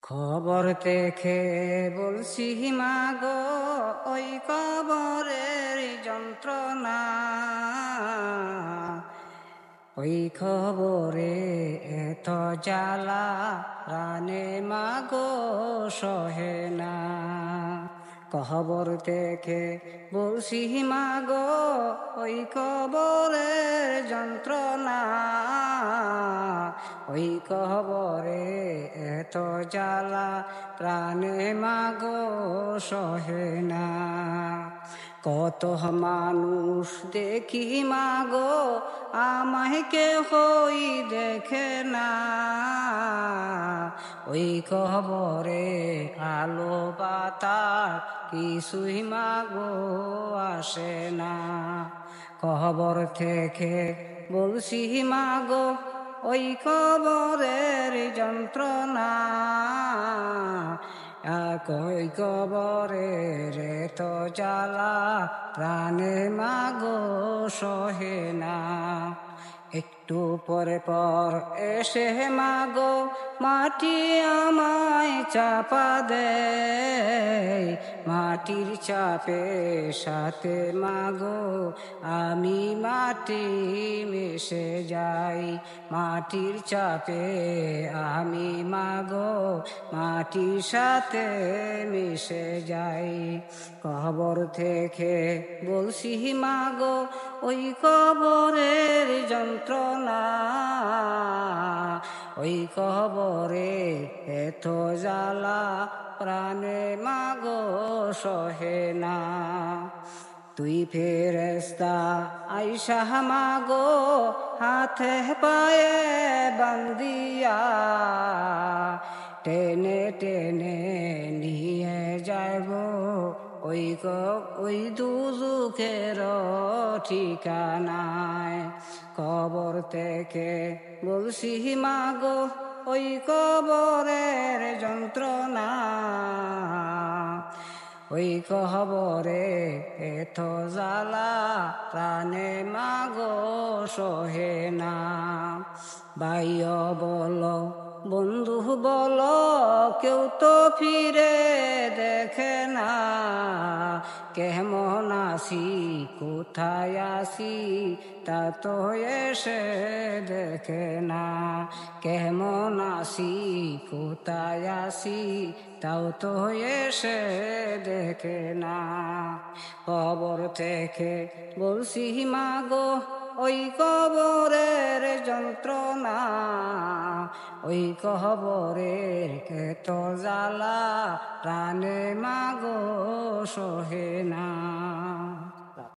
খবর দেখে বলছি মাগো, ওই কবরের যন্ত্রণা, ওই খবরে এত জ্বালা প্রাণে মাগো সহে না। খবর দেখে বলছি মাগো, ওই কবরের যন্ত্রণা, ওই কবরে এত জ্বালা প্রাণে মাগো সহে না। কত মানুষ দেখি মাগো, আমায় কেহই দেখে না। ওই কবরে আলো বাতাস কিছুই মাগো আসে না। কবর থেকে বলছি মাগো, ওই কবরের যন্ত্রণা, ওই কবরের তো জ্বালা প্রাণে মাগো সহে না। একটু পরে পর এসে মাগো মাটি আমায় চাপা দেয়, মাটির চাপে সাথে মাগো আমি মাটি মিশে যাই। মাটির চাপে আমি মাগো মাটির সাথে মিশে যাই। কবর থেকে বলছি মাগো, ওই কবরের যন্ত্রণা, ওই কবরে এত জ্বালা প্রাণে মাগো সহে না। তুই ফেরেশতা আইসা মাগো হাতে পায়ে বান্দিয়া, টেনে টেনে নিয়ে যাইব ওই দুজুকের ঠিকানায়। কবর থেকে বলছি মাগো, ওই কবরের যন্ত্রণা, ওই কবরে এত জ্বালা প্রাণে মাগো সহে না। ভাইও বলো বন্ধু বলো, কেউ তো ফিরে দেখে না। কেমন আছি কোথায় আছি তা তো এসে দেখে না। কেমন আছি কোথায় আছি তাও তো এসে দেখে না। কবর থেকে বলছি মাগো, ওই কবরের যন্ত্রণা, ওই কবরের এত জ্বালা প্রাণে মাগো সহে না।